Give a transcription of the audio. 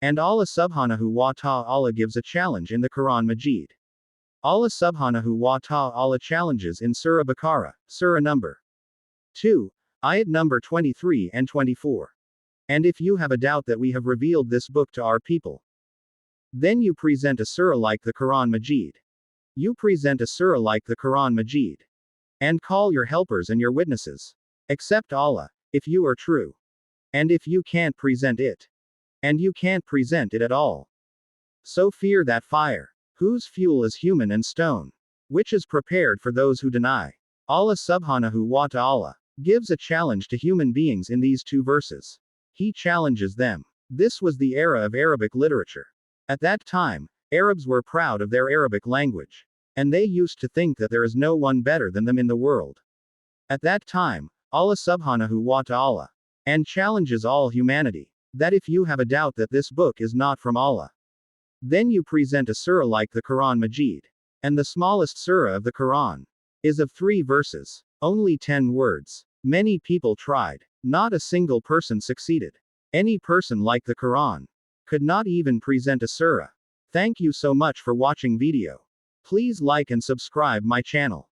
And Allah subhanahu wa ta'ala gives a challenge in the Quran Majid. Allah subhanahu wa ta'ala challenges in Surah Baqarah, Surah number 2, ayat number 23 and 24. And if you have a doubt that we have revealed this book to our people, then you present a surah like the Quran Majid. You present a surah like the Quran Majid. And call your helpers and your witnesses. Except Allah, if you are true. And if you can't present it. And you can't present it at all. So fear that fire, whose fuel is human and stone, which is prepared for those who deny. Allah subhanahu wa ta'ala gives a challenge to human beings in these two verses. He challenges them. This was the era of Arabic literature. At that time, Arabs were proud of their Arabic language. And they used to think that there is no one better than them in the world. At that time, Allah subhanahu wa ta'ala and challenges all humanity, that if you have a doubt that this book is not from Allah, then you present a surah like the Quran Majid. And the smallest surah of the Quran is of 3 verses, only 10 words. Many people tried. Not a single person succeeded. Any person like the Quran could not even present a surah. Thank you so much for watching video. Please like and subscribe my channel.